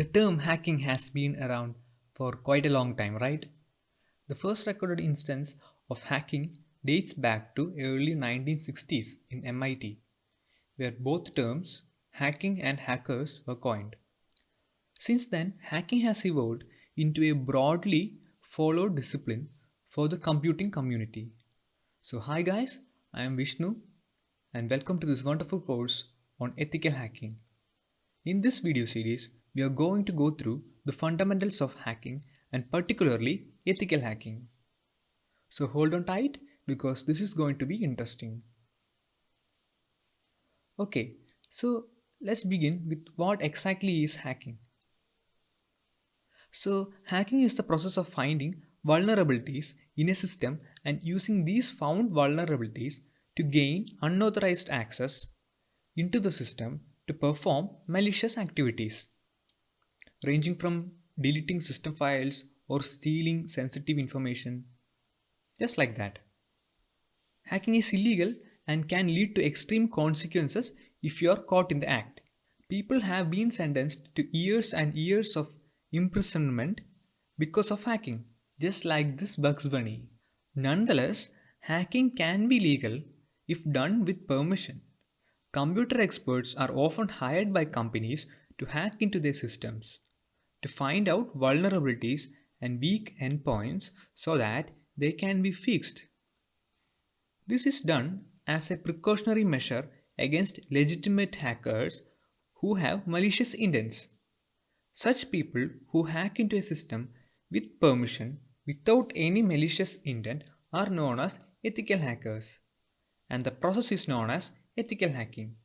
The term hacking has been around for quite a long time, right? The first recorded instance of hacking dates back to early 1960s in MIT, where both terms, hacking and hackers, were coined. Since then, hacking has evolved into a broadly followed discipline for the computing community. So hi guys, I am Vishnu and welcome to this wonderful course on ethical hacking. In this video series, we are going to go through the fundamentals of hacking and particularly ethical hacking. So hold on tight because this is going to be interesting. Okay, so let's begin with what exactly is hacking. So hacking is the process of finding vulnerabilities in a system and using these found vulnerabilities to gain unauthorized access into the system to perform malicious activities, ranging from deleting system files or stealing sensitive information, just like that. Hacking is illegal and can lead to extreme consequences if you are caught in the act. People have been sentenced to years and years of imprisonment because of hacking, just like this Bugs Bunny. Nonetheless, hacking can be legal if done with permission. Computer experts are often hired by companies to hack into their systems, to find out vulnerabilities and weak endpoints so that they can be fixed. This is done as a precautionary measure against legitimate hackers who have malicious intents. Such people who hack into a system with permission without any malicious intent are known as ethical hackers, and the process is known as ethical hacking.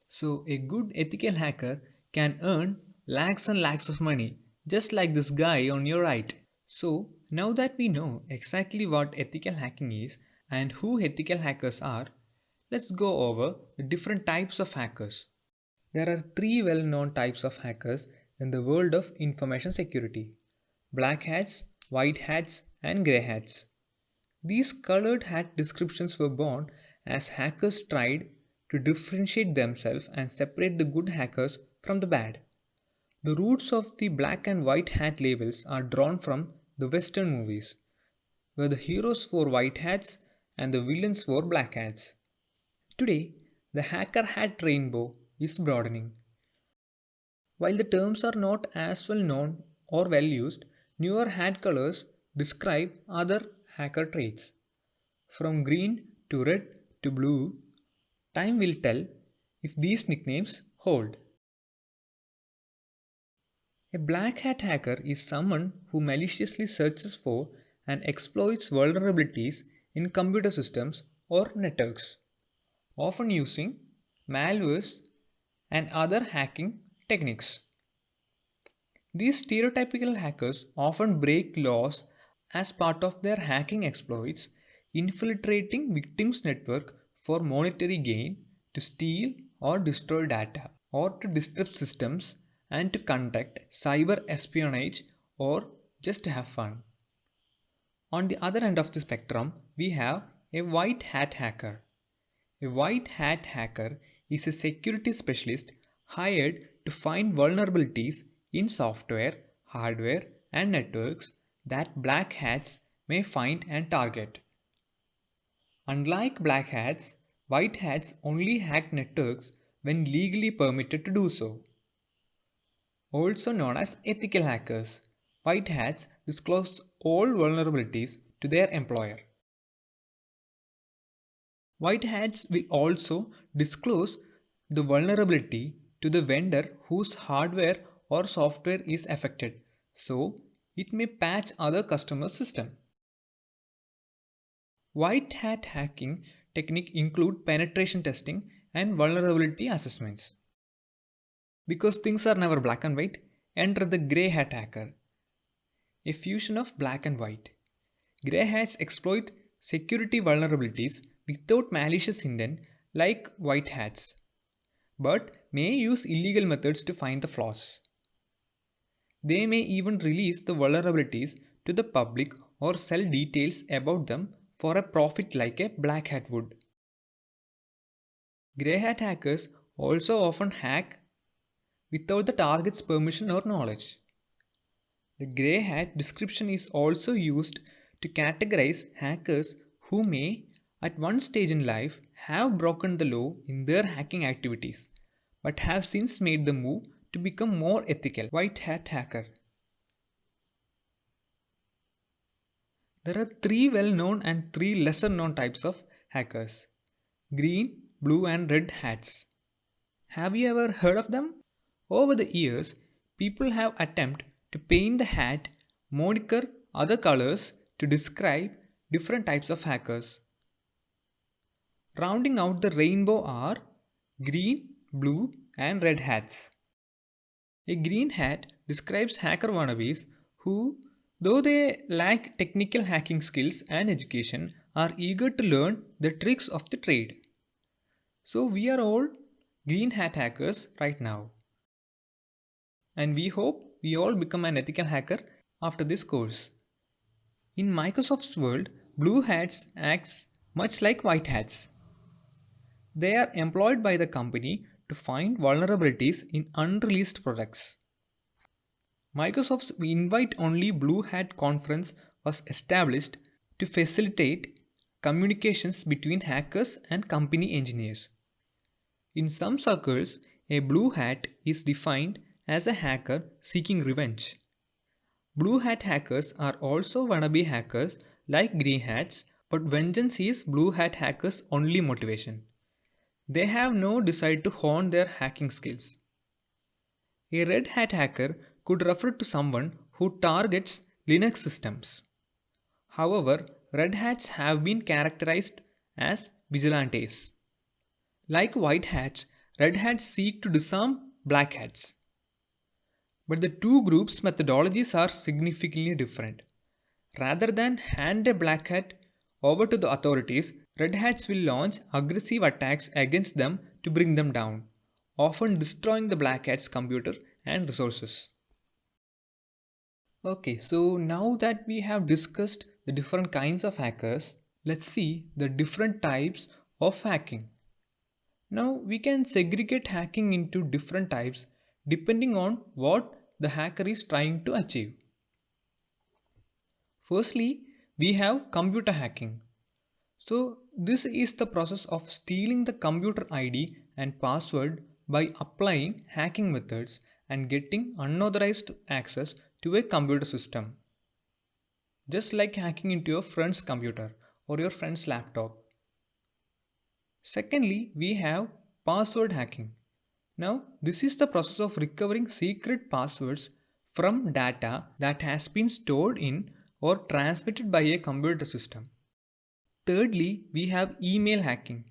So a good ethical hacker can earn lakhs and lakhs of money, just like this guy on your right. So now that we know exactly what ethical hacking is and who ethical hackers are, let's go over the different types of hackers. There are three well-known types of hackers in the world of information security: black hats, white hats, and grey hats. These colored hat descriptions were born as hackers tried to differentiate themselves and separate the good hackers from the bad. The roots of the black and white hat labels are drawn from the Western movies, where the heroes wore white hats and the villains wore black hats. Today, the hacker hat rainbow is broadening. While the terms are not as well known or well used, newer hat colors describe other hacker traits. From green to red to blue, time will tell if these nicknames hold. A black hat hacker is someone who maliciously searches for and exploits vulnerabilities in computer systems or networks, often using malwares and other hacking techniques. These stereotypical hackers often break laws as part of their hacking exploits, infiltrating victims' network for monetary gain, to steal or destroy data, or to disrupt systems and to conduct cyber espionage or just to have fun. On the other end of the spectrum, we have a white hat hacker. A white hat hacker is a security specialist hired to find vulnerabilities in software, hardware, and networks that black hats may find and target. Unlike black hats, white hats only hack networks when legally permitted to do so. Also known as ethical hackers, white hats disclose all vulnerabilities to their employer. White hats will also disclose the vulnerability to the vendor whose hardware or software is affected, so it may patch other customers' system. White hat hacking techniques include penetration testing and vulnerability assessments. Because things are never black and white, enter the grey hat hacker, a fusion of black and white. Grey hats exploit security vulnerabilities without malicious intent like white hats, but may use illegal methods to find the flaws. They may even release the vulnerabilities to the public or sell details about them for a profit like a black hat would. Grey hat hackers also often hack without the target's permission or knowledge. The grey hat description is also used to categorize hackers who may, at one stage in life, have broken the law in their hacking activities, but have since made the move to become more ethical. White hat hacker. There are three well-known and three lesser-known types of hackers: green, blue, and red hats. Have you ever heard of them? Over the years, people have attempted to paint the hat, moniker, other colors to describe different types of hackers. Rounding out the rainbow are green, blue, and red hats. A green hat describes hacker wannabes who, though they lack technical hacking skills and education, are eager to learn the tricks of the trade. So we are all green hat hackers right now. And we hope we all become an ethical hacker after this course. In Microsoft's world, blue hats act much like white hats. They are employed by the company to find vulnerabilities in unreleased products. Microsoft's invite-only Blue Hat conference was established to facilitate communications between hackers and company engineers. In some circles, a blue hat is defined as a hacker seeking revenge. Blue hat hackers are also wannabe hackers like green hats, but vengeance is blue hat hackers' only motivation. They have no desire to hone their hacking skills. A red hat hacker could refer to someone who targets Linux systems. However, red hats have been characterized as vigilantes. Like white hats, red hats seek to disarm black hats. But the two groups' methodologies are significantly different. Rather than hand a black hat over to the authorities, red hats will launch aggressive attacks against them to bring them down, often destroying the black hat's computer and resources. Okay, so now that we have discussed the different kinds of hackers, let's see the different types of hacking. Now we can segregate hacking into different types depending on what the hacker is trying to achieve. Firstly, we have computer hacking. So this is the process of stealing the computer ID and password by applying hacking methods and getting unauthorized access to a computer system. Just like hacking into your friend's computer or your friend's laptop. Secondly, we have password hacking. Now, this is the process of recovering secret passwords from data that has been stored in or transmitted by a computer system. Thirdly, we have email hacking.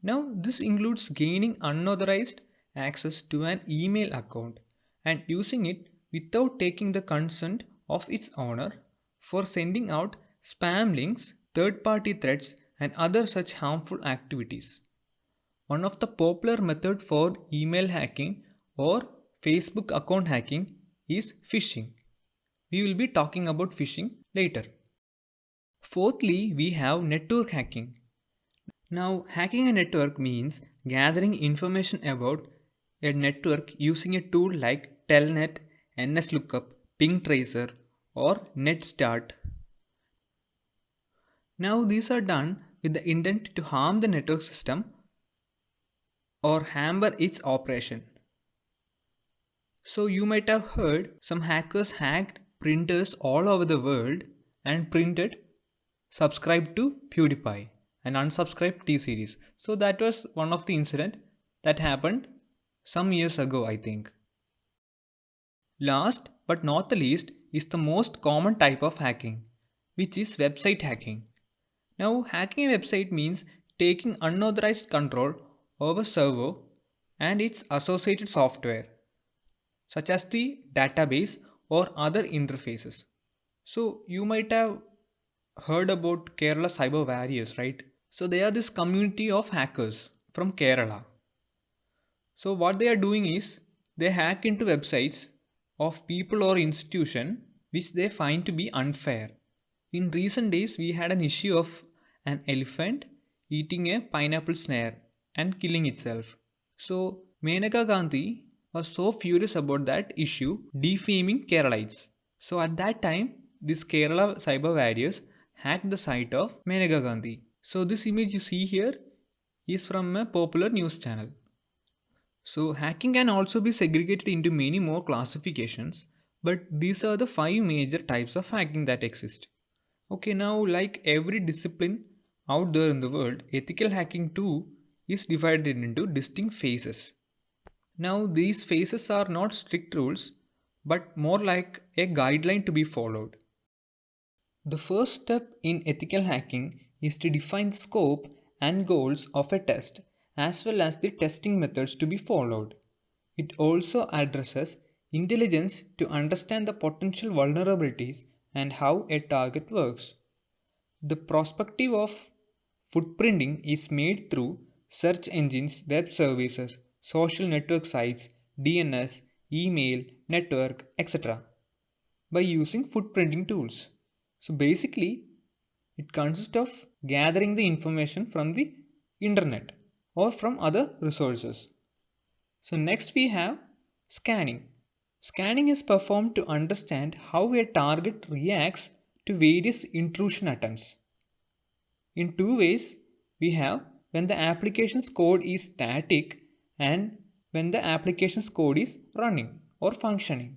Now, this includes gaining unauthorized access to an email account and using it without taking the consent of its owner for sending out spam links, third-party threats, and other such harmful activities. One of the popular methods for email hacking or Facebook account hacking is phishing. We will be talking about phishing later. Fourthly, we have network hacking. Now, hacking a network means gathering information about a network using a tool like Telnet, NSLookup, PingTracer, or NetStart. Now, these are done with the intent to harm the network system or hamper its operation. So you might have heard some hackers hacked printers all over the world and printed subscribe to PewDiePie and unsubscribe T-Series. So that was one of the incident that happened some years ago, I think. Last but not the least is the most common type of hacking, which is website hacking. Now, hacking a website means taking unauthorized control over server and its associated software, such as the database or other interfaces. So you might have heard about Kerala Cyber Warriors, right? So they are this community of hackers from Kerala. So what they are doing is they hack into websites of people or institution which they find to be unfair. In recent days we had an issue of an elephant eating a pineapple snare and killing itself. So Maneka Gandhi was so furious about that issue, defaming Keralites. So at that time, these Kerala cyber warriors hacked the site of Maneka Gandhi. So this image you see here is from a popular news channel. So hacking can also be segregated into many more classifications, but these are the 5 major types of hacking that exist. Okay, now like every discipline out there in the world, ethical hacking too is divided into distinct phases. Now these phases are not strict rules, but more like a guideline to be followed. The first step in ethical hacking is to define the scope and goals of a test as well as the testing methods to be followed. It also addresses intelligence to understand the potential vulnerabilities and how a target works. The perspective of footprinting is made through search engines, web services, social network sites, DNS, email, network, etc. by using footprinting tools. So basically, it consists of gathering the information from the internet or from other resources. So next we have scanning. Scanning is performed to understand how a target reacts to various intrusion attempts. In two ways, we have when the application's code is static and when the application's code is running or functioning.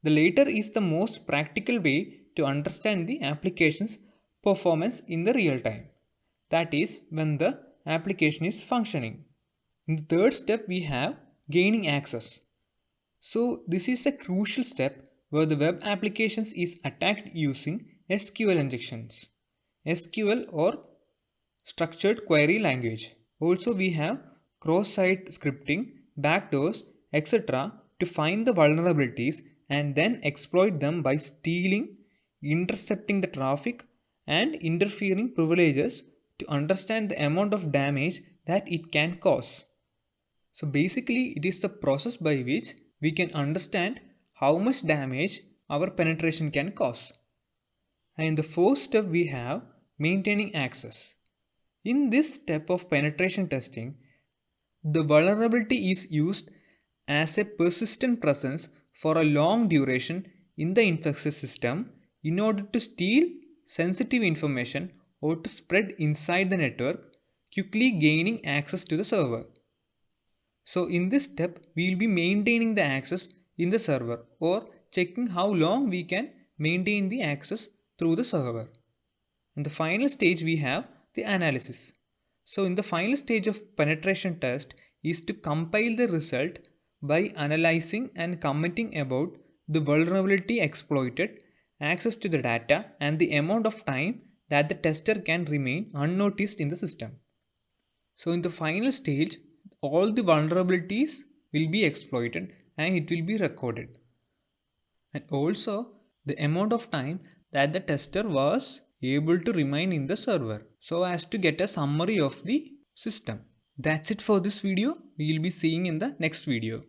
The latter is the most practical way to understand the application's performance in the real time. That is when the application is functioning. In the third step we have gaining access. So this is a crucial step where the web applications is attacked using SQL injections. SQL or structured query language. Also we have cross-site scripting, backdoors, etc. to find the vulnerabilities and then exploit them by stealing, intercepting the traffic and interfering privileges to understand the amount of damage that it can cause. So basically it is the process by which we can understand how much damage our penetration can cause. And in the fourth step we have maintaining access. In this step of penetration testing, the vulnerability is used as a persistent presence for a long duration in the infected system in order to steal sensitive information or to spread inside the network, quickly gaining access to the server. So in this step, we will be maintaining the access in the server or checking how long we can maintain the access through the server. In the final stage, we have the analysis. So in the final stage of penetration test is to compile the result by analyzing and commenting about the vulnerability exploited, access to the data and the amount of time that the tester can remain unnoticed in the system. So in the final stage, all the vulnerabilities will be exploited and it will be recorded. And also the amount of time that the tester was able to remain in the server so as to get a summary of the system. That's it for this video. We will be seeing in the next video.